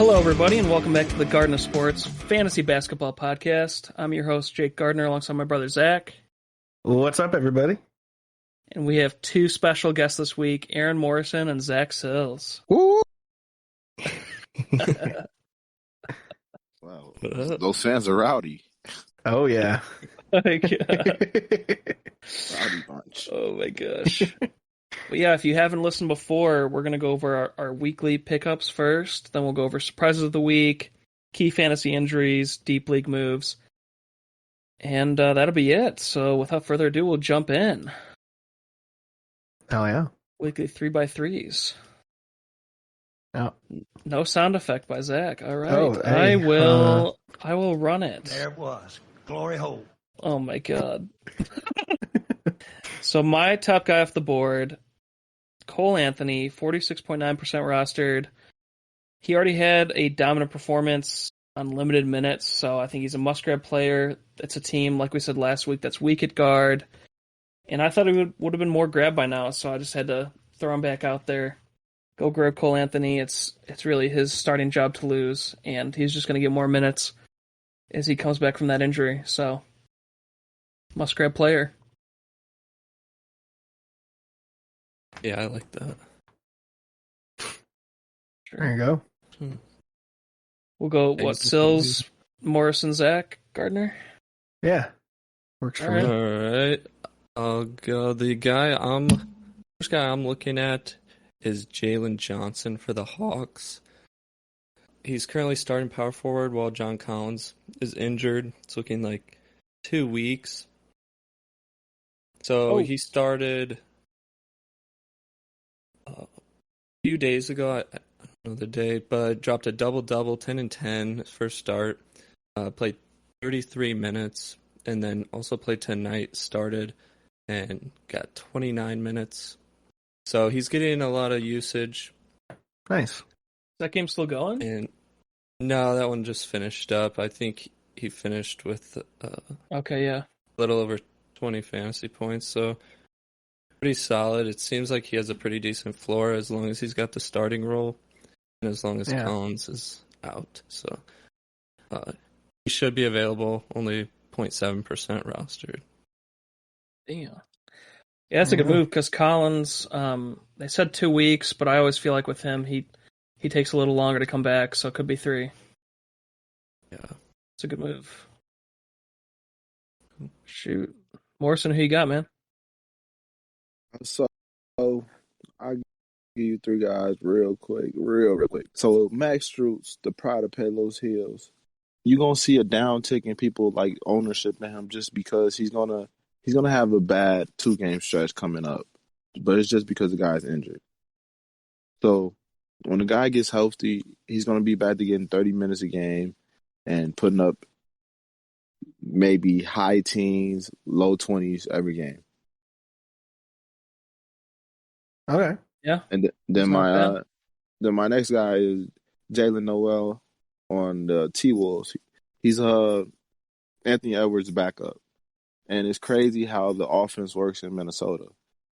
Hello, everybody, and welcome back to the Garden of Sports Fantasy Basketball Podcast. I'm your host, Jake Gardner, alongside my brother, Zach. What's up, everybody? And we have two special guests this week, Aaron Morrison and Zach Sills. Woo! Wow, those fans are rowdy. Oh, yeah. My God. Rowdy bunch. Oh, my gosh. But yeah, if you haven't listened before, we're going to go over our weekly pickups first. Then we'll go over surprises of the week, key fantasy injuries, deep league moves. And that'll be it. So without further ado, we'll jump in. Oh, yeah. Weekly 3x3s. Oh. No sound effect by Zach. All right. Oh, hey, I will run it. There it was. Glory hole. Oh my God. So my top guy off the board, Cole Anthony, 46.9% rostered. He already had a dominant performance on limited minutes, so I think he's a must-grab player. It's a team, like we said last week, that's weak at guard. And I thought it would have been more grab by now, so I just had to throw him back out there. Go grab Cole Anthony. It's really his starting job to lose, and he's just going to get more minutes as he comes back from that injury. So, must-grab player. Yeah, I like that. Sure. There you go. We'll go, Sills, Morrison, Zach, Gardner? Yeah. Works for me. All right. I'll go. First guy I'm looking at is Jalen Johnson for the Hawks. He's currently starting power forward while John Collins is injured. It's looking like 2 weeks. So he started a few days ago, I don't know the day, but dropped a double-double, 10 and 10, his first start. Played 33 minutes, and then also played tonight, started, and got 29 minutes. So he's getting a lot of usage. Nice. Is that game still going? And no, that one just finished up. I think he finished with Okay, yeah. a little over 20 fantasy points, so pretty solid. It seems like he has a pretty decent floor as long as he's got the starting role and as long as Collins is out. So he should be available, only 0.7% rostered. Damn. Yeah, that's a good move because Collins, they said 2 weeks, but I always feel like with him, he takes a little longer to come back, so it could be 3. Yeah. It's a good move. Shoot. Morrison, who you got, man? So I'll give you three guys real quick. So Max Strus, the pride of Palos Hills, you're gonna see a downtick in people like ownership in him just because he's gonna have a bad 2-game stretch coming up. But it's just because the guy's injured. So when the guy gets healthy, he's gonna be back to getting 30 minutes a game and putting up maybe high teens, low 20s every game. Okay. Yeah. And then my next guy is Jalen Noel on the T-Wolves. He's Anthony Edwards' backup. And it's crazy how the offense works in Minnesota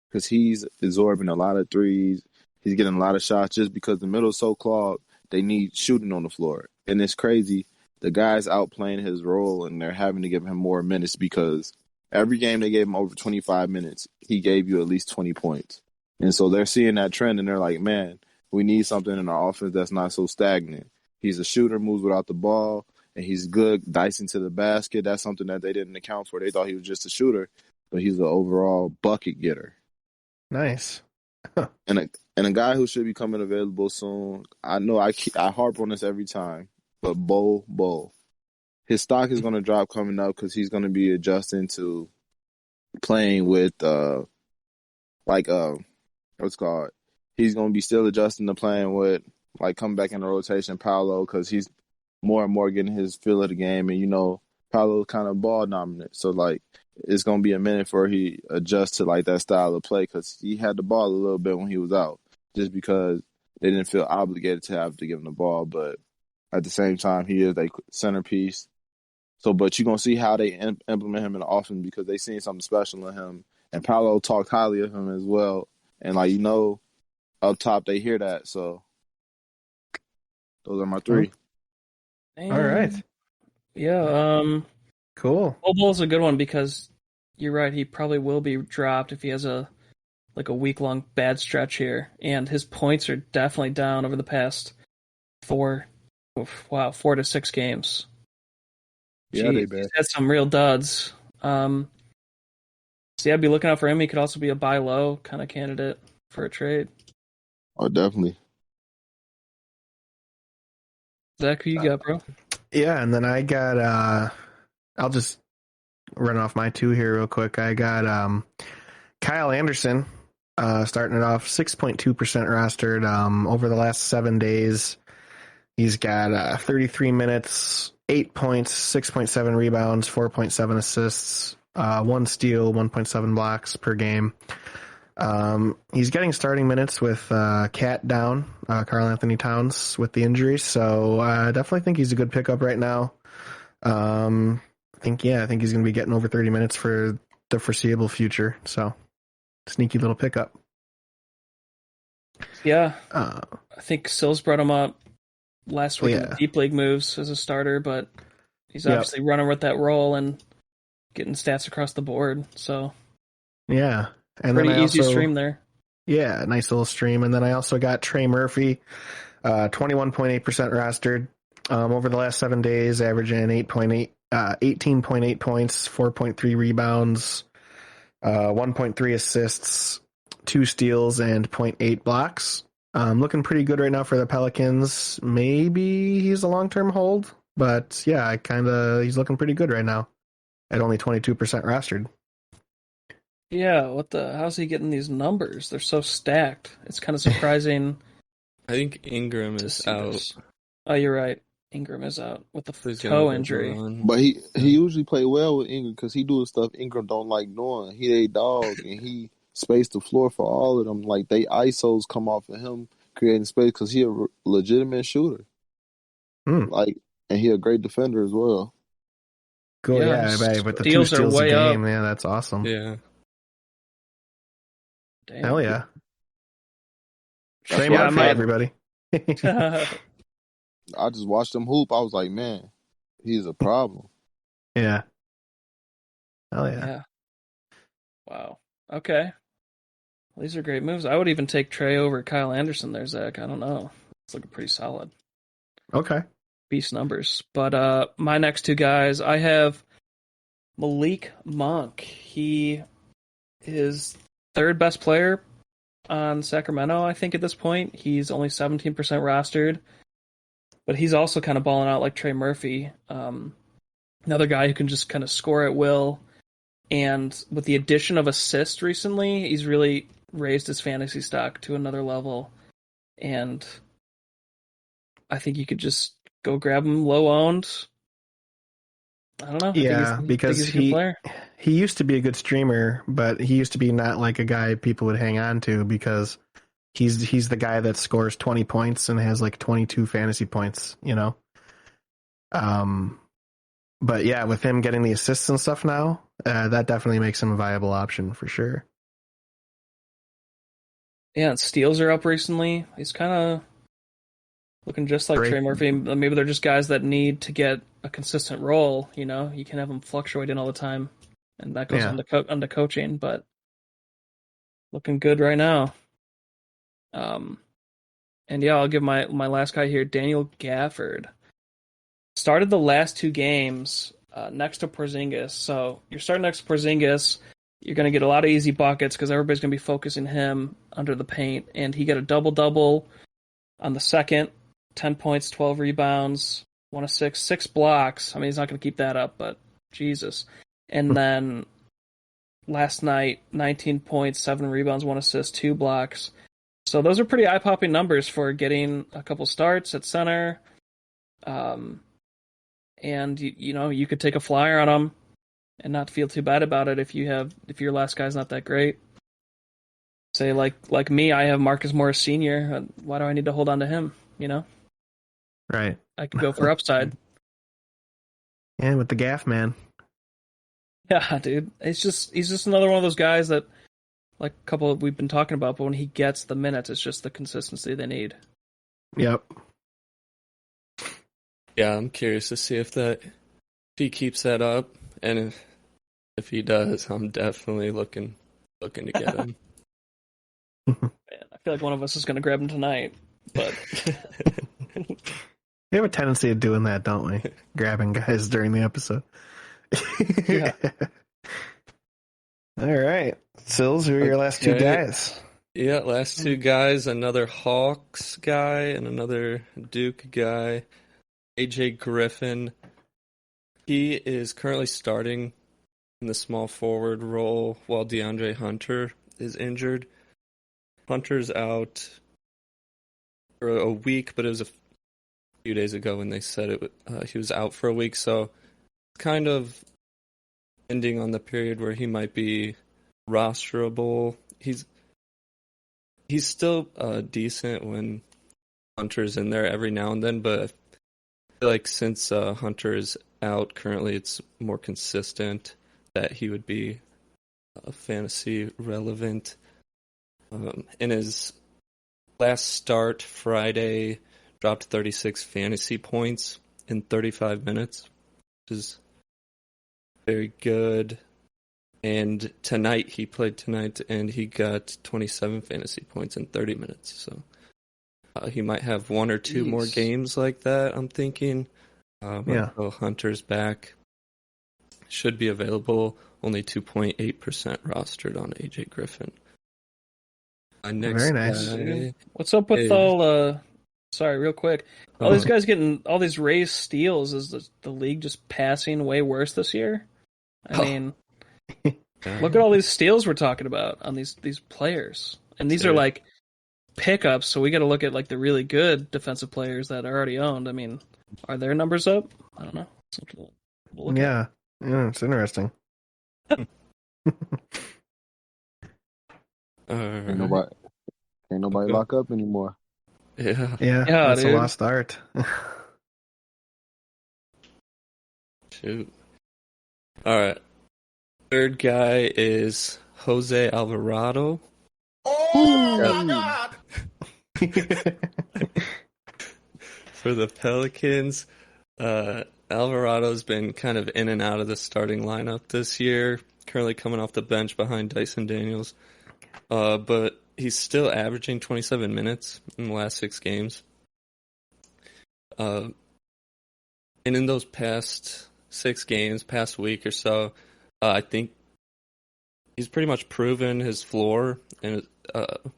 because he's absorbing a lot of threes. He's getting a lot of shots just because the middle's so clogged, they need shooting on the floor. And it's crazy. The guy's outplaying his role, and they're having to give him more minutes because every game they gave him over 25 minutes, he gave you at least 20 points. And so they're seeing that trend, and they're like, man, we need something in our offense that's not so stagnant. He's a shooter, moves without the ball, and he's good dicing to the basket. That's something that they didn't account for. They thought he was just a shooter, but he's an overall bucket getter. Nice. And a guy who should be coming available soon, I know I harp on this every time, but Bo. His stock is going to drop coming up because he's going to be adjusting to playing with, what's called? He's going to be still adjusting to playing with, like, coming back in the rotation, Paolo, because he's more and more getting his feel of the game. And, Paolo's kind of ball dominant. So, like, it's going to be a minute before he adjusts to, like, that style of play because he had the ball a little bit when he was out just because they didn't feel obligated to have to give him the ball. But at the same time, he is a centerpiece. So, but you're going to see how they implement him in the offense because they seen something special in him. And Paolo talked highly of him as well. And, up top they hear that. So Those are my three. All right. Yeah. Cool. Bobo is a good one because you're right. He probably will be dropped if he has a week-long bad stretch here, and his points are definitely down over the past 4 to 6 games. Yeah, they He's bad. had some real duds. So yeah, I'd be looking out for him. He could also be a buy low kind of candidate for a trade. Oh, definitely. Zach, who you got, bro? Yeah, and then I got I'll just run off my 2 here real quick. I got Kyle Anderson starting it off 6.2% rostered over the last 7 days. He's got 33 minutes, 8 points, 6.7 rebounds, 4.7 assists, 1 steal, 1.7 blocks per game. He's getting starting minutes with Cat down, Karl Anthony Towns with the injury, so I definitely think he's a good pickup right now. I think he's going to be getting over 30 minutes for the foreseeable future, so sneaky little pickup. Yeah, I think Sills brought him up last week in the deep league moves as a starter, but he's obviously running with that role and getting stats across the board. So yeah, and pretty then easy stream there. Yeah, nice little stream. And then I also got Trey Murphy, 21.8% rostered over the last 7 days, averaging 18.8 points, 4.3 rebounds, 1.3 assists, 2 steals, and 0.8 blocks. Looking pretty good right now for the Pelicans. Maybe he's a long-term hold, but yeah, he's looking pretty good right now at only 22% rostered. Yeah, how's he getting these numbers? They're so stacked. It's kind of surprising. I think Ingram is out. This. Oh, you're right. Ingram is out with the toe injury. But he usually play well with Ingram because he doing stuff Ingram don't like doing. He a dog and he spaced the floor for all of them. Like they ISOs come off of him creating space because he a legitimate shooter. Like, and he a great defender as well. Cool, yeah, with the 2 steals a game, yeah, that's awesome. Yeah. Damn. Hell yeah. Trey Murphy, everybody. I just watched him hoop. I was like, man, he's a problem. Yeah. Hell yeah. Wow. Okay. These are great moves. I would even take Trey over Kyle Anderson there, Zach. I don't know. It's looking pretty solid. Okay. Beast numbers. But my next 2 guys, I have Malik Monk. He is 3rd best player on Sacramento, I think, at this point. He's only 17% rostered, but he's also kind of balling out like Trey Murphy. Another guy who can just kind of score at will. And with the addition of assists recently, he's really raised his fantasy stock to another level. And I think you could just go grab him low owned. I don't know. Yeah, because he used to be a good streamer, but he used to be not like a guy people would hang on to because he's the guy that scores 20 points and has like 22 fantasy points, you know? But yeah, with him getting the assists and stuff now, that definitely makes him a viable option for sure. Yeah, and steals are up recently. He's kind of looking just like Trey Murphy. Maybe they're just guys that need to get a consistent role. You know, you can have them fluctuating all the time, and that goes under coaching. But looking good right now. And yeah, I'll give my last guy here, Daniel Gafford. Started the last 2 games next to Porzingis. So you're starting next to Porzingis. You're going to get a lot of easy buckets because everybody's going to be focusing him under the paint. And he got a double-double on the second, 10 points, 12 rebounds, 1 assist, 6 blocks. I mean, he's not going to keep that up, but Jesus. And then last night, 19 points, 7 rebounds, 1 assist, 2 blocks. So those are pretty eye-popping numbers for getting a couple starts at center. And, you know, you could take a flyer on him and not feel too bad about it if your last guy's not that great. Say, like me, I have Marcus Morris Sr. Why do I need to hold on to him, you know? Right. I could go for upside. Yeah, with the gaff, man. Yeah, dude. He's just another one of those guys that, like a couple we've been talking about, but when he gets the minutes, it's just the consistency they need. Yep. Yeah, I'm curious to see if he keeps that up, and if he does, I'm definitely looking to get him. Man, I feel like one of us is going to grab him tonight, but We have a tendency of doing that, don't we? Grabbing guys during the episode. Yeah. All right. Sills, who are your last two Okay. guys? Yeah, last two guys, another Hawks guy and another Duke guy, AJ Griffin. He is currently starting in the small forward role while DeAndre Hunter is injured. Hunter's out for a week, but it was a few days ago when they said he was out for a week, so kind of ending on the period where he might be rosterable. He's still decent when Hunter's in there every now and then, but I feel like since Hunter is out currently, it's more consistent that he would be fantasy relevant. In his last start Friday, dropped 36 fantasy points in 35 minutes, which is very good. And he played tonight, and he got 27 fantasy points in 30 minutes. So he might have one or two more games like that, I'm thinking. Until Hunter's back. Should be available. Only 2.8% rostered on AJ Griffin. Next Very nice. guy, what's up with all? Sorry, real quick. All these guys getting all these raised steals. Is the league just passing way worse this year? I mean, look at all these steals we're talking about on these players, and these are like pickups. So we got to look at like the really good defensive players that are already owned. I mean, are their numbers up? I don't know. We'll look at. Yeah, it's interesting. Ain't nobody lock up anymore. Yeah, That's dude. a lost art. Shoot. All right. Third guy is Jose Alvarado. Oh, my God. For the Pelicans. Alvarado's been kind of in and out of the starting lineup this year, currently coming off the bench behind Dyson Daniels. But he's still averaging 27 minutes in the last 6 games. And in those past 6 games, past week or so, I think he's pretty much proven his floor, and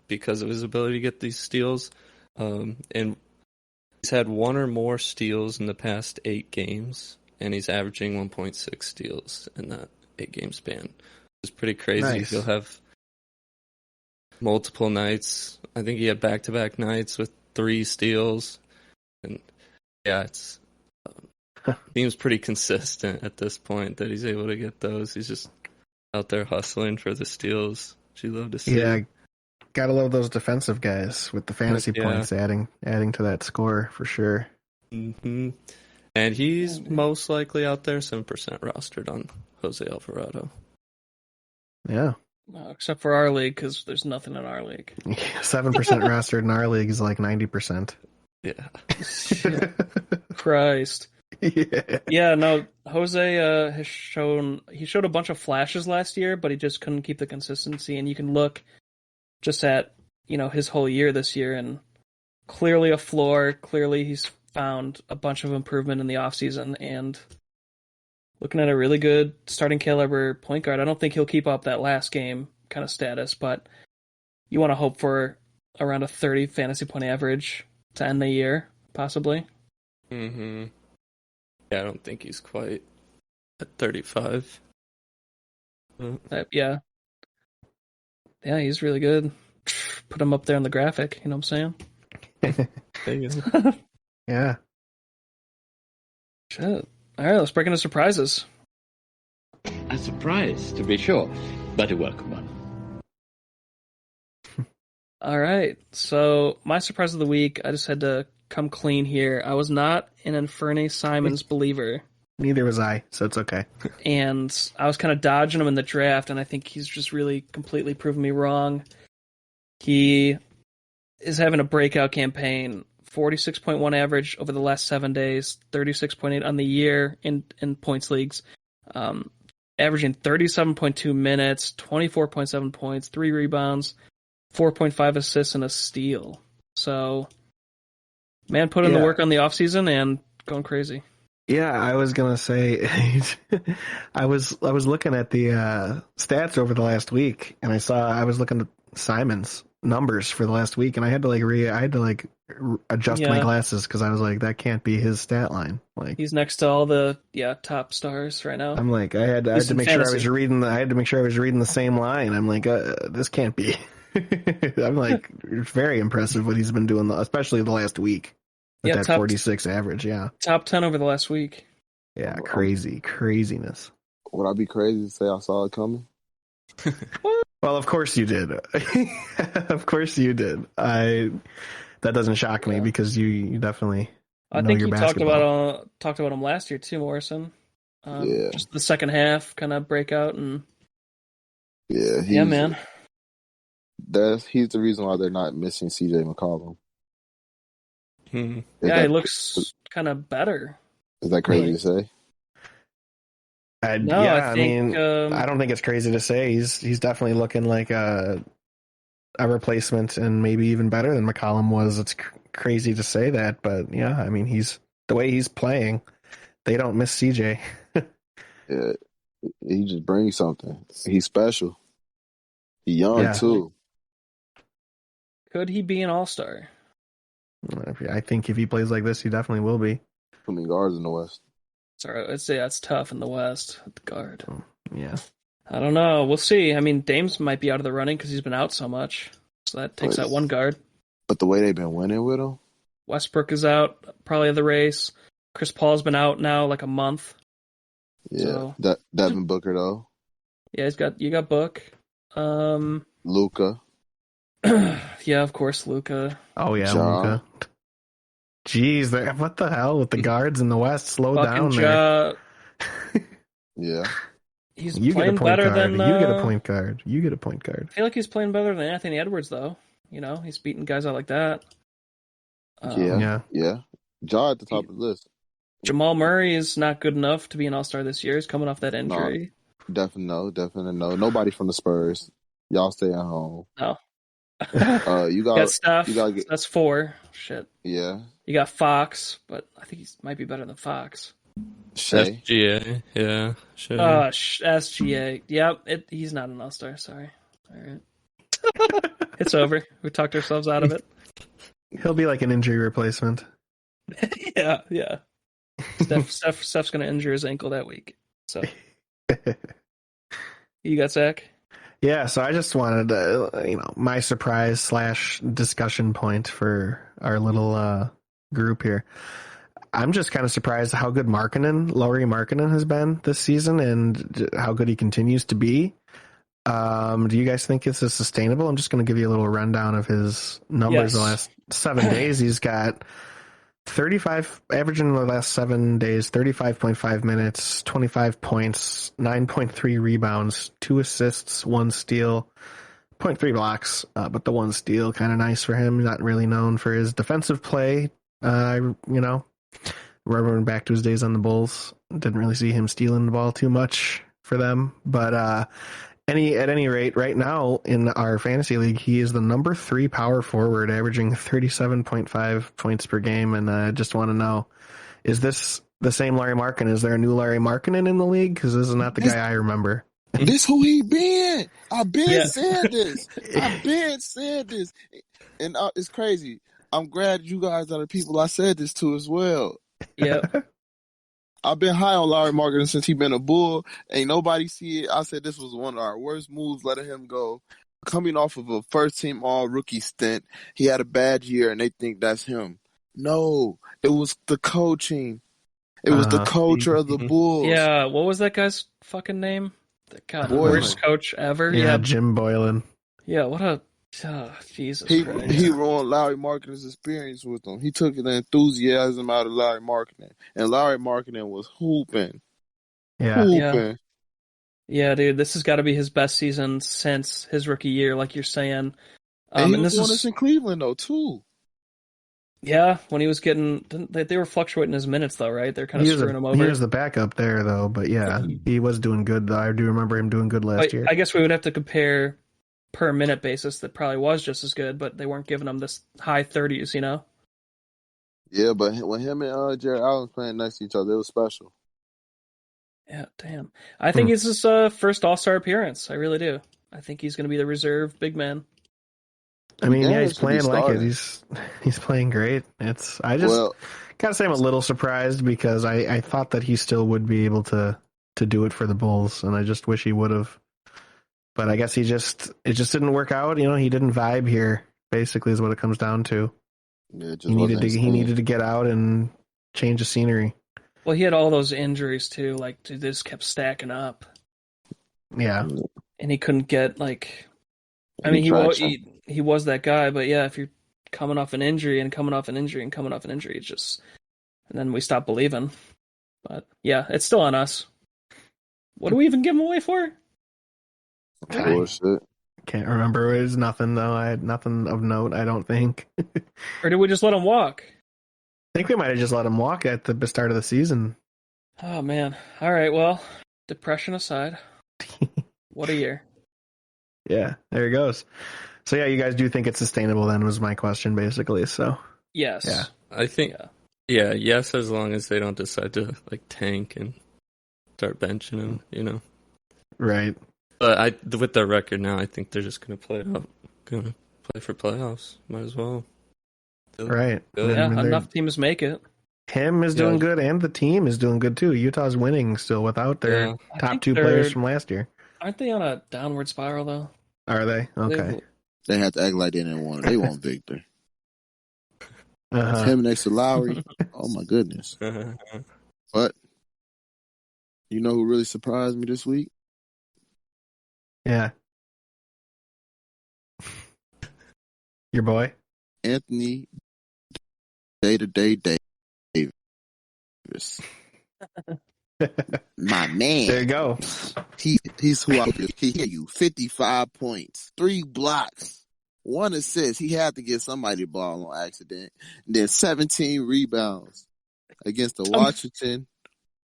because of his ability to get these steals. And he's had 1 or more steals in the past 8 games, and he's averaging 1.6 steals in that 8-game span. It's pretty crazy. Nice. He'll have multiple nights. I think he had back-to-back nights with 3 steals. And yeah, it's seems pretty consistent at this point that he's able to get those. He's just out there hustling for the steals, which you love to see. Yeah, gotta love those defensive guys with the fantasy points adding to that score for sure. Mm-hmm. And he's most likely out there 7% rostered on Jose Alvarado. Yeah. Except for our league, because there's nothing in our league. 7% rostered in our league is like 90%. Yeah. Christ. Yeah. Yeah, no, Jose has showed a bunch of flashes last year, but he just couldn't keep the consistency. And you can look just at, his whole year this year, and clearly a floor. Clearly he's found a bunch of improvement in the offseason, and looking at a really good starting caliber point guard. I don't think he'll keep up that last game kind of status, but you want to hope for around a 30 fantasy point average to end the year, possibly. Mm-hmm. Yeah, I don't think he's quite at 35. Yeah, he's really good. Put him up there on the graphic, you know what I'm saying? There you go. Yeah. Shit. All right, let's break into surprises. A surprise, to be sure, but a welcome one. All right, so my surprise of the week, I just had to come clean here. I was not an Infernae Simons believer. Neither was I, so it's okay. And I was kind of dodging him in the draft, and I think he's just really completely proven me wrong. He is having a breakout campaign 46.1 average over the last 7 days, 36.8 on the year in points leagues, averaging 37.2 minutes, 24.7 points, 3 rebounds, 4.5 assists, and a steal. So, man put in the work on the offseason and going crazy. Yeah, I was gonna say, I was looking at the stats over the last week, and I was looking at Simon's numbers for the last week, and I had to adjust my glasses because I was like, that can't be his stat line. Like, he's next to all the top stars right now. I'm like, I had to make sure I was reading the same line. I'm like, this can't be. I'm like, it's very impressive what he's been doing, especially the last week. With that 46 average, Top 10 over the last week. Yeah, craziness. Would I be crazy to say I saw it coming? Well, of course you did. Of course you did. That doesn't shock me because you definitely. I think you talked about him last year too, Morrison. Just the second half kind of breakout and. Yeah, man. He's the reason why they're not missing CJ McCollum. Yeah, he looks kind of better. Is that crazy to say? I don't think it's crazy to say. He's definitely looking like a replacement and maybe even better than McCollum was. It's crazy to say that, but yeah, I mean, he's the way he's playing. They don't miss CJ. Yeah, he just brings something. He's special. He's young too. Could he be an all-star? I think if he plays like this, he definitely will be. How many guards in the West? Sorry, I'd say that's tough in the West at the guard. Yeah. I don't know. We'll see. I mean, Dame's might be out of the running because he's been out so much. So that takes out one guard. But the way they've been winning with him? Westbrook is out, probably of the race. Chris Paul's been out now like a month. Yeah. So, Devin Booker, though. Yeah, you got Book. Luka. Yeah, of course, Luka. Oh, yeah, Luka. Jeez, what the hell with the guards in the West? Slow down there. Yeah. He's playing better than... You get a point guard. I feel like he's playing better than Anthony Edwards, though. You know, he's beating guys out like that. Yeah. Ja at the top of the list. Jamal Murray is not good enough to be an all-star this year. He's coming off that injury. No, definitely no. Nobody from the Spurs. Y'all stay at home. No. You got Steph. That's 4. Shit. Yeah. You got Fox, but I think he might be better than Fox. Shea. SGA, yeah. Shea. SGA. Yep, he's not an all-star. Sorry. All right. It's over. We talked ourselves out of it. He'll be like an injury replacement. Yeah. Steph's going to injure his ankle that week. So. You got Zach? Yeah, so I just wanted to, my surprise / discussion point for our little group here. I'm just kind of surprised how good Lauri Markkanen has been this season and how good he continues to be. Do you guys think this is sustainable? I'm just going to give you a little rundown of his numbers the last 7 days. He's got 35, averaging in the last 7 days, 35.5 minutes, 25 points, 9.3 rebounds, 2 assists, 1 steal, 0.3 blocks, but the 1 steal, kind of nice for him. Not really known for his defensive play. Remembering back to his days on the Bulls, didn't really see him stealing the ball too much for them. But at any rate, right now in our fantasy league, he is the number 3 power forward, averaging 37.5 points per game. And I just want to know, is this the same Lauri Markkanen? Is there a new Lauri Markkanen in the league? Because this is not the guy I remember. This who he been. I've been saying this. And it's crazy. I'm glad you guys are the people I said this to as well. Yeah. I've been high on Lauri Markkanen since he been a Bull. Ain't nobody see it. I said this was one of our worst moves, letting him go. Coming off of a first-team all-rookie stint, he had a bad year, and they think that's him. No, it was the coaching. It was the culture of the Bulls. Yeah, what was that guy's fucking name? The worst coach ever? Yeah, Jim Boylan. Yeah, what a... Jesus Christ. He ruined Lauri Markkanen's experience with him. He took the enthusiasm out of Lauri Markkanen. And Lauri Markkanen was hooping. Yeah. Yeah, dude, this has got to be his best season since his rookie year, like you're saying. And he was doing this in Cleveland, though, too. Yeah, when he was getting, they were fluctuating his minutes though, right? They're kind of screwing him over. He was the backup there though, but yeah, he was doing good. Though. I do remember him doing good last But year. I guess we would have to compare per minute basis. That probably was just as good, but they weren't giving him this high 30s, you know? Yeah, but when him and Jared Allen playing next to each other, it was special. Yeah, damn. I think it's his first All-Star appearance. I really do. I think he's going to be the reserve big man. I mean, yeah, he's should be playing like it. starting. He's playing great. I just gotta say I'm a little surprised because I thought that he still would be able to do it for the Bulls, and I just wish he would have. But I guess it just didn't work out. You know, he didn't vibe here. Basically, is what it comes down to. Yeah, he needed to get out and change the scenery. Well, he had all those injuries too. Like, dude, this kept stacking up. Yeah, and he couldn't get like. I mean, he was that guy, but yeah, if you're coming off an injury and coming off an injury and coming off an injury, it's just, and then we stop believing. But yeah, it's still on us. What do we even give him away for? Bullshit. Can't remember. It was nothing though. I had nothing of note. I don't think. Or did we just let him walk? I think we might have just let him walk at the start of the season. Oh man! All right, well, depression aside, what a year. Yeah, there he goes. So yeah, you guys do think it's sustainable then was my question basically. So yes. Yeah. I think yes, as long as they don't decide to like tank and start benching him, you know. Right. But with their record now, I think they're just gonna play for playoffs. Might as well. Right. Good. Yeah, enough teams make it. Him is doing good and the team is doing good too. Utah's winning still without their top two players from last year. Aren't they on a downward spiral though? Are they? Okay. They have to act like they didn't want it. They want Victor. Uh-huh. Him next to Lowry. Oh my goodness. But you know who really surprised me this week? Yeah. Your boy? Anthony Day-to-Day Davis. My man. There you go. He's who I he hit you. 55 points, 3 blocks, 1 assist. He had to get somebody the ball on accident. And then 17 rebounds against the Washington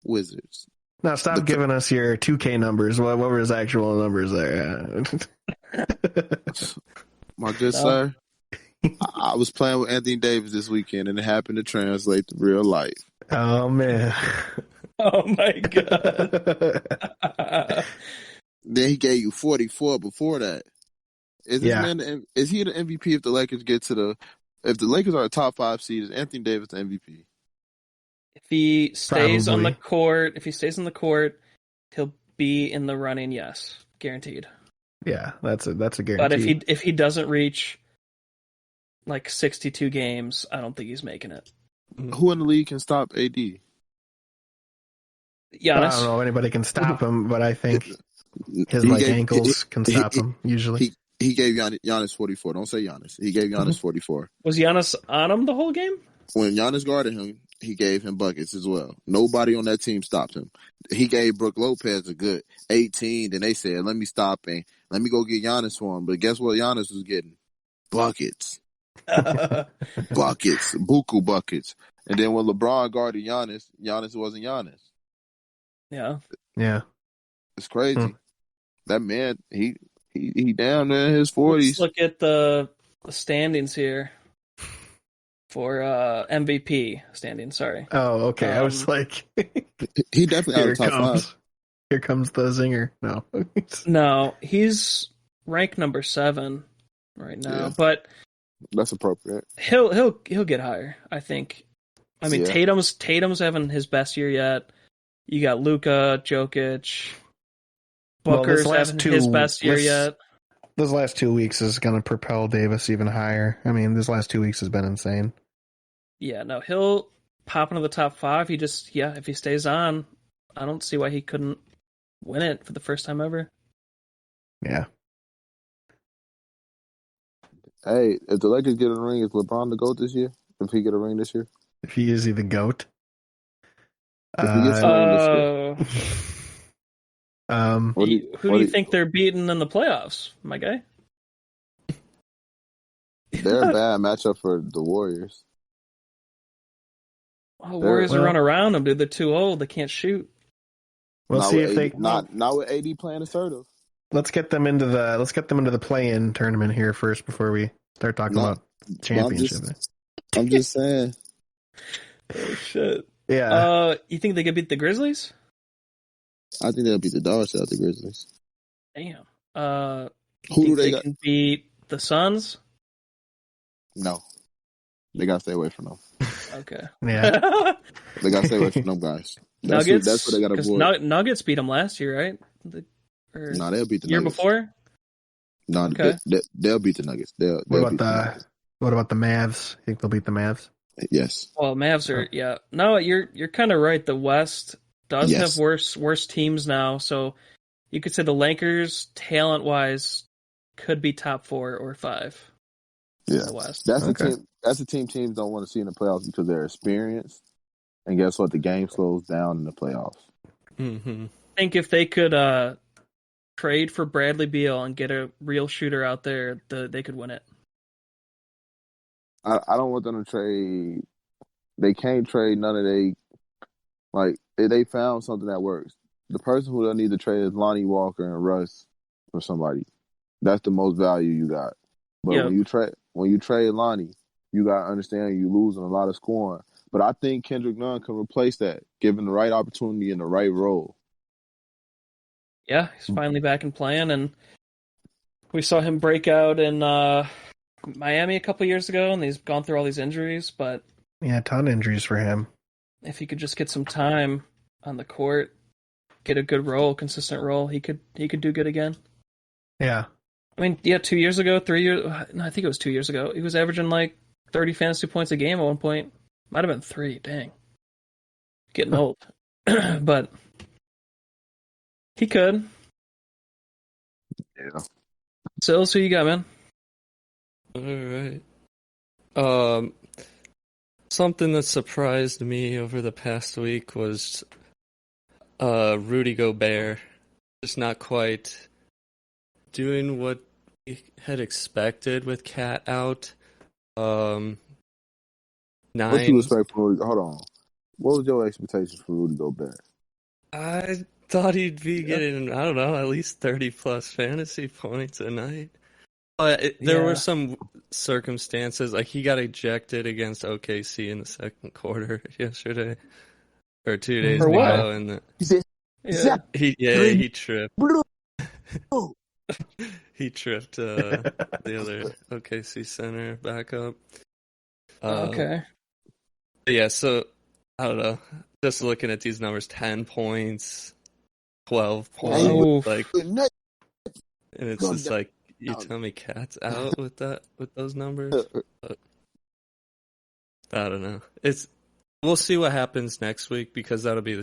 Wizards. Now stop giving us your 2K numbers. What were his actual numbers there? My good sir, I was playing with Anthony Davis this weekend, and it happened to translate to real life. Oh man. Oh my god. Then he gave you 44 before that. Is he the MVP if the Lakers get to if the Lakers are a top 5 seed, is Anthony Davis the MVP? If he stays Probably. on the court, he'll be in the running, yes. Guaranteed. Yeah, that's a guarantee. But if he doesn't reach like 62 games, I don't think he's making it. Who in the league can stop AD? Giannis. I don't know if anybody can stop him, but I think his ankles can stop him usually. He gave Giannis 44. Don't say Giannis. He gave Giannis 44. Was Giannis on him the whole game? When Giannis guarded him, he gave him buckets as well. Nobody on that team stopped him. He gave Brook Lopez a good 18. Then they said, let me stop and let me go get Giannis for him. But guess what Giannis was getting? Buckets. Buckets. Buku buckets. And then when LeBron guarded Giannis, Giannis wasn't Giannis. Yeah. Yeah. It's crazy. That man, he down there in his 40s. Let's look at the standings here for MVP standings. Sorry. Oh, okay. I was like, he definitely out of top 5. Here comes the zinger. No. No, he's ranked number 7 right now, but that's appropriate. He'll get higher, I think. I mean, Tatum's having his best year yet. You got Luka, Jokic, Booker's having his best year yet. This last 2 weeks is going to propel Davis even higher. I mean, this last 2 weeks has been insane. Yeah, no, he'll pop into the top 5. If he stays on, I don't see why he couldn't win it for the first time ever. Yeah. Hey, if the Lakers get a ring, is LeBron the GOAT this year? If he get a ring this year? If he is the GOAT? If he gets a ring this year. Who do you think they're beating in the playoffs, my guy? They're a bad matchup for the Warriors. Oh, Warriors They're- run around them, dude. They're too old. They can't shoot. We'll not see with if AD, they not with AD playing assertive. let's get them into the play-in tournament here first before we start talking No, about championship. I'm just saying. Oh shit. Yeah. You think they could beat the Grizzlies? I think they'll beat the dog shit out the Grizzlies. Damn. You Who do think they they got? can beat the Suns? No, they gotta stay away from them. Okay. Yeah. They gotta stay away from them guys. Nuggets. That's what they gotta 'Cause avoid. Nuggets beat them last year, right? Or No, they'll beat the year Nuggets. before. No, Okay. they'll beat the Nuggets. They'll What beat about the Mavs? You think they'll beat the Mavs? Yes. Well, Mavs are No, you're kind of right. The West does Yes. have worse teams now, so you could say the Lakers, talent wise, could be top 4 or 5 Yeah. in the West. That's the Okay. team. That's the teams don't want to see in the playoffs because they're experienced. And guess what? The game slows down in the playoffs. Mm-hmm. I think if they could trade for Bradley Beal and get a real shooter out there, they could win it. I don't want them to trade. They can't trade none of they found something that works. The person who they'll need to trade is Lonnie Walker and Russ for somebody. That's the most value you got. But Yep. when you trade Lonnie, you gotta understand you're losing a lot of scoring. But I think Kendrick Nunn can replace that, given the right opportunity and the right role. Yeah, he's finally back and playing, and we saw him break out in Miami a couple years ago, and he's gone through all these injuries. But Yeah, a ton of injuries for him. if he could just get some time on the court, get a good role, consistent role, he could do good again. Yeah. I mean, yeah, 2 years ago, 3 years, no, I think it was 2 years ago, he was averaging like 30 fantasy points a game at one point. Might have been 3, dang. Getting old. But he could. Yeah. Sills, who you got, man? All right. Something that surprised me over the past week was Rudy Gobert just not quite doing what we had expected with Cat out. What you 9. expect from Rudy? Hold on. What was your expectations for Rudy Gobert? I thought he'd be getting, I don't know, at least 30 plus fantasy points a night. But there were some circumstances, like he got ejected against OKC in the second quarter yesterday, or 2 days For what? ago, and He said, Yeah. he tripped. He tripped the other OKC center back up. Okay. Yeah, so I don't know. Just looking at these numbers, 10 points, 12 Oh. points, like, "Good and it's just like, you tell me Cat's out with those numbers? But I don't know. We'll see what happens next week because it'll be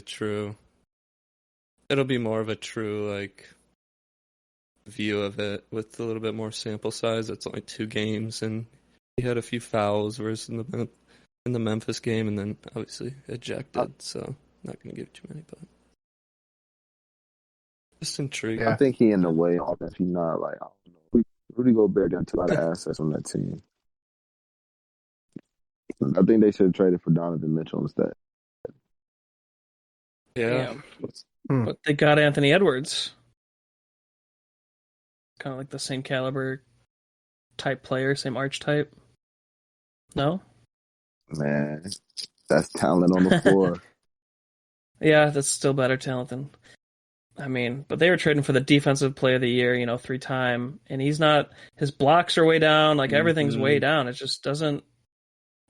more of a true like view of it with a little bit more sample size. It's only 2 games and he had a few fouls versus in the Memphis game and then obviously ejected, so I'm not gonna give too many, but just intrigued. Yeah. I think he in the way offense. He's not like, I don't know. Rudy Gobert got a lot of assets on that team. I think they should have traded for Donovan Mitchell instead. Yeah. But they got Anthony Edwards. Kind of like the same caliber type player, same archetype. No? Man, that's talent on the floor. Yeah, that's still better talent than. I mean, but they were trading for the defensive player of the year, 3-time, and he's not. His blocks are way down, like everything's way down. It just doesn't.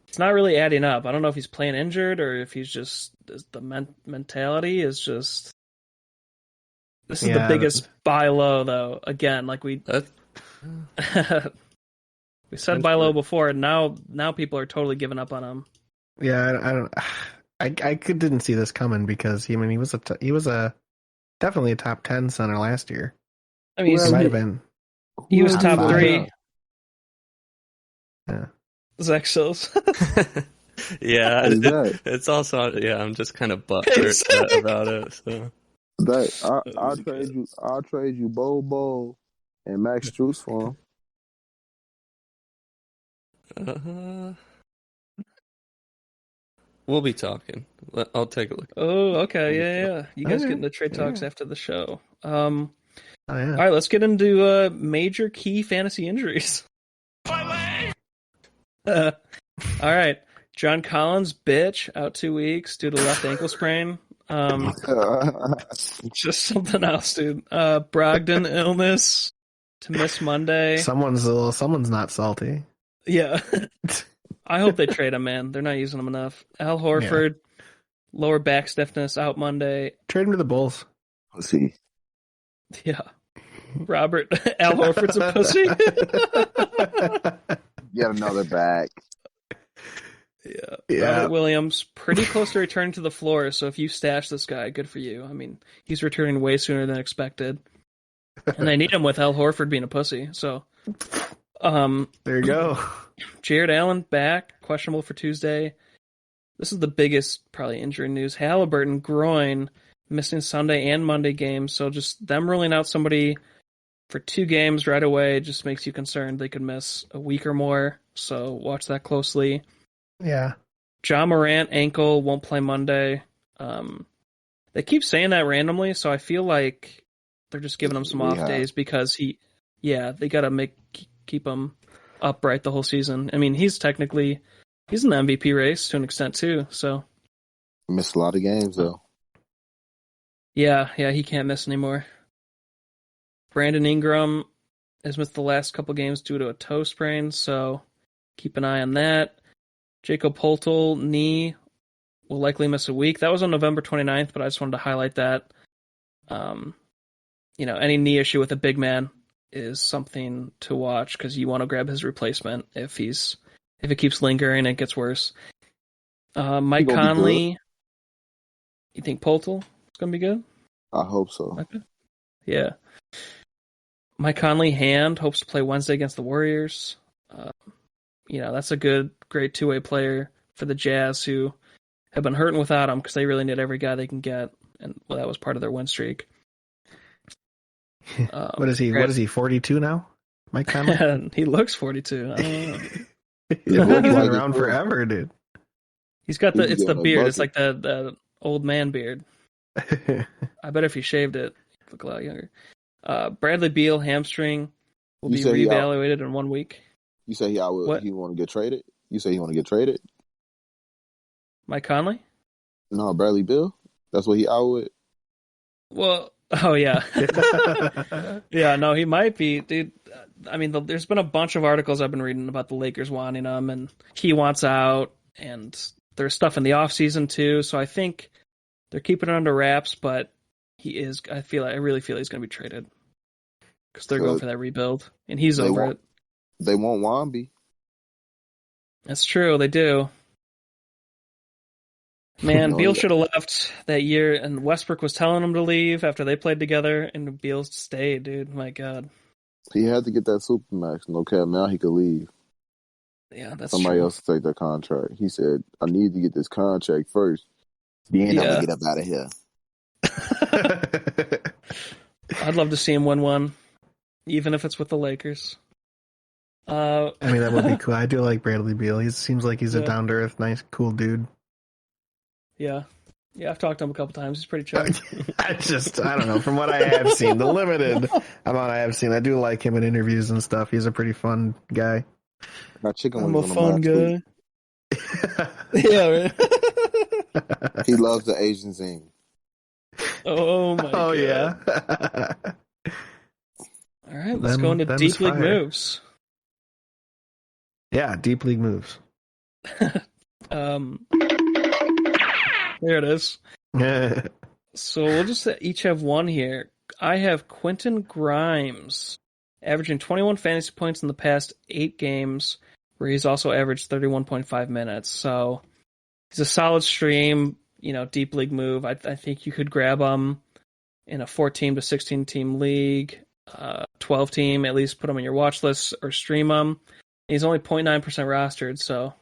It's not really adding up. I don't know if he's playing injured or if he's just the mentality is just. This is the biggest buy low, though. Again, like we we said buy low before, and now people are totally giving up on him. Yeah, I don't. Didn't see this coming because he was definitely a top 10 center last year. I mean, He might have been. he was top top 5. 3. Yeah. Zach Sills. Yeah, Is that? it's also I'm just kind of butthurt about it. So I'll trade you Bobo and Max Strus for him. We'll be talking. I'll take a look. Oh, okay, yeah. You guys Okay, get into trade talks yeah. after the show. Oh yeah. All right, let's get into major key fantasy injuries. All right, John Collins, bitch, out 2 weeks due to left ankle sprain. Just something else, dude. Brogdon illness to miss Monday. Someone's not salty. Yeah. I hope they trade him, man. They're not using him enough. Al Horford, lower back stiffness, out Monday. Trade him to the Bulls. Let's see. Yeah. Robert, Al Horford's a pussy. Get another back. Yeah. Robert Williams, pretty close to returning to the floor, so if you stash this guy, good for you. I mean, he's returning way sooner than expected. And they need him with Al Horford being a pussy, so... There you go. Jared Allen back, questionable for Tuesday. This is the biggest probably injury news. Halliburton groin, missing Sunday and Monday games. So just them ruling out somebody for 2 games right away just makes you concerned they could miss a week or more. So watch that closely. Yeah. Ja Morant ankle, won't play Monday. They keep saying that randomly, so I feel like they're just giving him some off days because they got to keep him upright the whole season. I mean, he's in the MVP race to an extent too, so. Missed a lot of games, though. Yeah, he can't miss anymore. Brandon Ingram has missed the last couple games due to a toe sprain, so keep an eye on that. Jacob Poeltl, knee, will likely miss a week. That was on November 29th, but I just wanted to highlight that. Any knee issue with a big man is something to watch because you want to grab his replacement if it keeps lingering and it gets worse. Mike Conley, you think Poeltl is going to be good? I hope so. Okay. Yeah. Mike Conley, hand, hopes to play Wednesday against the Warriors. That's a great two-way player for the Jazz who have been hurting without him because they really need every guy they can get, and that was part of their win streak. What is he? What is he? 42 now? Mike Conley? He looks 42. I don't know. He's been around forever, dude. He's got it's the beard. It's like the old man beard. I bet if he shaved it, he'd look a lot younger. Bradley Beal, hamstring, will be reevaluated in 1 week. You say he want to get traded? You say he want to get traded? Mike Conley? No, Bradley Beal. That's what he out with. Well, oh yeah. Yeah, no, he might be, dude. I mean, there's been a bunch of articles I've been reading about the Lakers wanting him, and he wants out, and there's stuff in the offseason too, so I think they're keeping it under wraps, but I really feel he's going to be traded because they're going for that rebuild, and he's over it. They want Wamby. That's true, they do. Man, Beal should have left that year, and Westbrook was telling him to leave after they played together, and Beal stayed, dude. My God. He had to get that Supermax. No cap, now he could leave. Yeah, that's Somebody true. else to take that contract. He said, I need to get this contract first. Then I'm going to get up out of here. I'd love to see him win one, even if it's with the Lakers. I mean, that would be cool. I do like Bradley Beal. He seems like he's a down-to-earth, nice, cool dude. Yeah, I've talked to him a couple times. He's pretty chill. I don't know. From what I have seen, the limited amount I have seen, I do like him in interviews and stuff. He's a pretty fun guy. I'm a fun guy. Yeah, man. He loves the Asian zing. Oh my God. Oh yeah. All right, let's go into deep league moves. Yeah, deep league moves. There it is. So we'll just each have one here. I have Quentin Grimes averaging 21 fantasy points in the past 8 games, where he's also averaged 31.5 minutes. So he's a solid stream, deep league move. I think you could grab him in a 14 to 16 team league, 12 team, at least put him on your watch list or stream him. He's only 0.9% rostered, so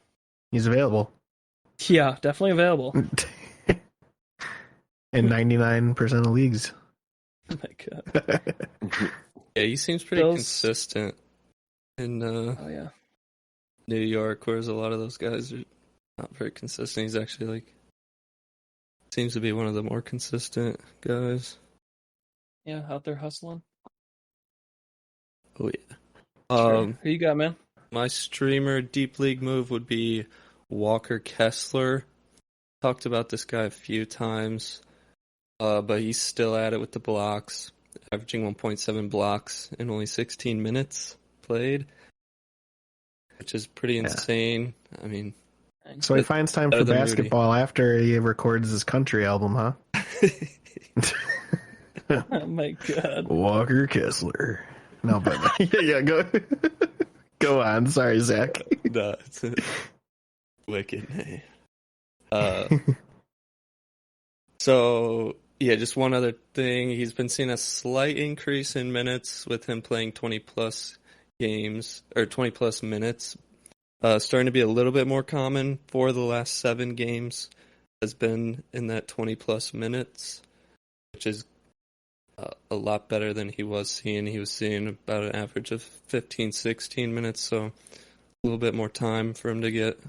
he's available. Yeah, definitely available. In 99% of leagues. Oh my God. Yeah, he seems pretty consistent in New York, whereas a lot of those guys are not very consistent. He's actually seems to be one of the more consistent guys. Yeah, out there hustling. Oh yeah. Sure. Who you got, man? My streamer deep league move would be Walker Kessler. Talked about this guy a few times, but he's still at it with the blocks, averaging 1.7 blocks in only 16 minutes played, which is pretty insane. I mean, so he finds time for basketball after he records his country album, huh? Oh my god, Walker Kessler. No, but yeah, go on. Sorry, Zach. No, it's a wicked name. So yeah, just one other thing. He's been seeing a slight increase in minutes with him playing 20 plus games or 20 plus minutes. Starting to be a little bit more common for the last 7 games has been in that 20 plus minutes, which is a lot better than he was seeing. He was seeing about an average of 15, 16 minutes, so a little bit more time for him to get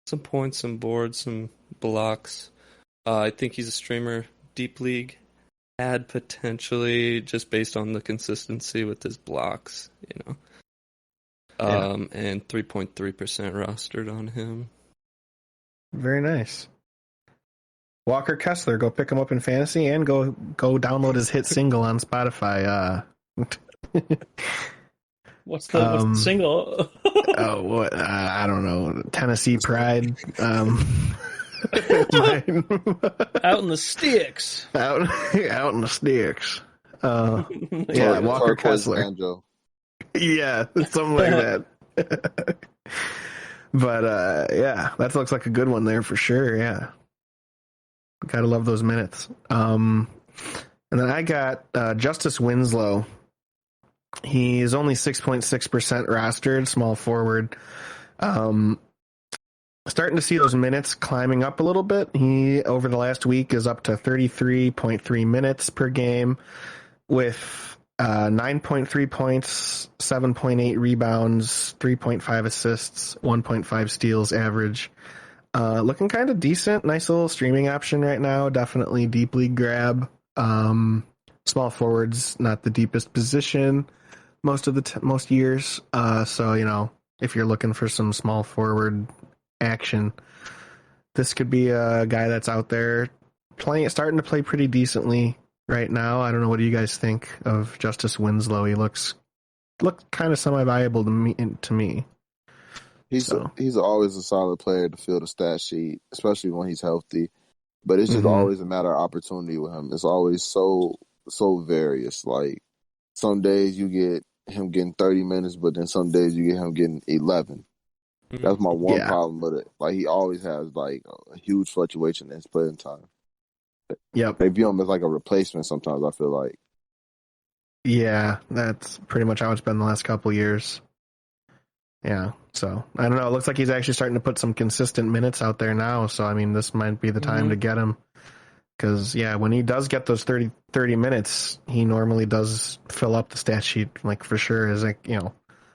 some points, some boards, some blocks. I think he's a streamer deep league ad potentially just based on the consistency with his blocks, you know. And 3.3% rostered on him. Very nice. Walker Kessler, go pick him up in fantasy and go download his hit single on Spotify. What's the single? Oh, what? I don't know. Tennessee Pride. Out in the sticks. Out in the sticks. Yeah, Walker Kessler. Yeah, something like that. But yeah, that looks like a good one there for sure. Yeah, gotta love those minutes. And then I got Justice Winslow. He's only 6.6% rostered, small forward. Starting to see those minutes climbing up a little bit. He, over the last week, is up to 33.3 minutes per game with 9.3 points, 7.8 rebounds, 3.5 assists, 1.5 steals average. Looking kind of decent. Nice little streaming option right now. Definitely deep league grab. Small forwards, not the deepest position most of the most years. So, you know, if you're looking for some small forward action, this could be a guy that's out there starting to play pretty decently right now. I don't know, what do you guys think of Justice Winslow? He looks kind of semi-viable to me. He's always a solid player to fill the stat sheet, especially when he's healthy. But it's just always a matter of opportunity with him. It's always so various. Like, some days you get him getting 30 minutes, but then some days you get him getting 11. That's my one problem with it. Like, he always has like a huge fluctuation in his playing time. Yep. They view him as like a replacement sometimes, I feel like. Yeah, that's pretty much how it's been the last couple of years. Yeah, so I don't know. It looks like he's actually starting to put some consistent minutes out there now. So, I mean, this might be the time to get him. Because, yeah, when he does get those 30 minutes, he normally does fill up the stat sheet, like, for sure, as, like, you know,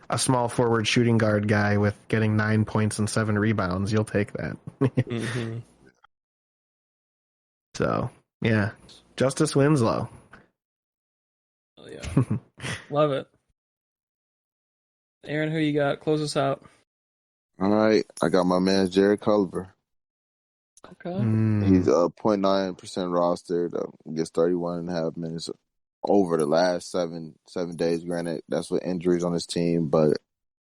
a small forward shooting guard guy with getting 9 points and 7 rebounds. You'll take that. So, yeah, Justice Winslow. Oh, yeah. Love it. Aaron, who you got? Close us out. All right. I got my man, Jared Culver. Okay. He's 0.9% rostered, gets 31.5 minutes over the last seven days. Granted, that's with injuries on his team, but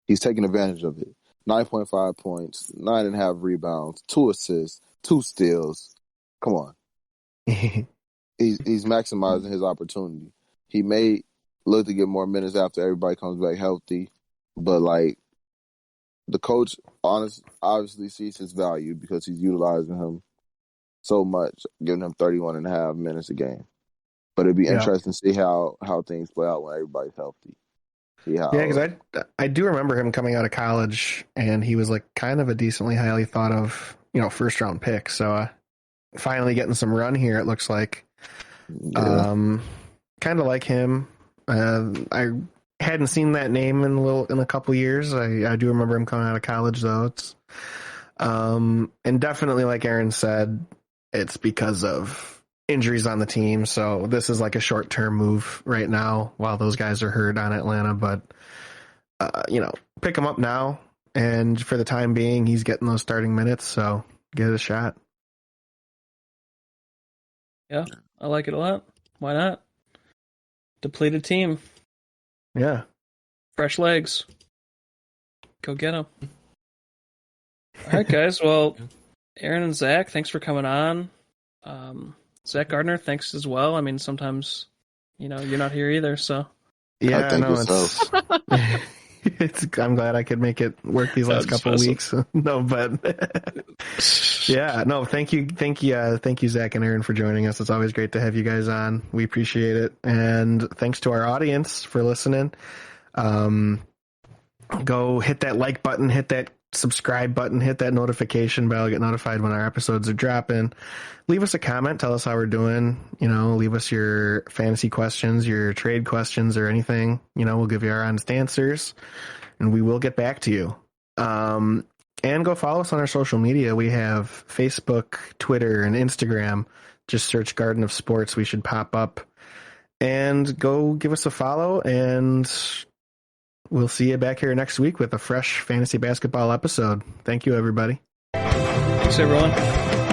he's taking advantage of it. 9.5 points, 9.5 rebounds, 2 assists, 2 steals. Come on. He's maximizing his opportunity. He may look to get more minutes after everybody comes back healthy, but like, the coach obviously sees his value because he's utilizing him so much, giving him 31.5 minutes a game. But it'd be interesting to see how things play out when everybody's healthy. Because I do remember him coming out of college, and he was like kind of a decently highly thought of, you know, first round pick. So finally getting some run here, it looks like. Kind of like him. I hadn't seen that name in a couple years. I do remember him coming out of college, though. It's And definitely, like Aaron said, it's because of injuries on the team. So this is like a short-term move right now while those guys are hurt on Atlanta. But, pick him up now. And for the time being, he's getting those starting minutes. So get a shot. Yeah, I like it a lot. Why not? Depleted team. Yeah. Fresh legs. Go get them. All right, guys. Well, Aaron and Zach, thanks for coming on. Zach Gardner, thanks as well. I mean, sometimes, you're not here either, so. Yeah, no, I'm glad I could make it work these last couple of weeks. No, but yeah, no, thank you, Zach and Aaron, for joining us. It's always great to have you guys on. We appreciate it, and thanks to our audience for listening. Go hit that like button, hit that subscribe button, hit that notification bell, get notified when our episodes are dropping. Leave us a comment, tell us how we're doing. Leave us your fantasy questions, your trade questions, or anything. We'll give you our honest answers, and we will get back to you. And go follow us on our social media. We have Facebook, Twitter, and Instagram. Just search Garden of Sports. We should pop up. And go give us a follow, and we'll see you back here next week with a fresh fantasy basketball episode. Thank you, everybody. Thanks, everyone.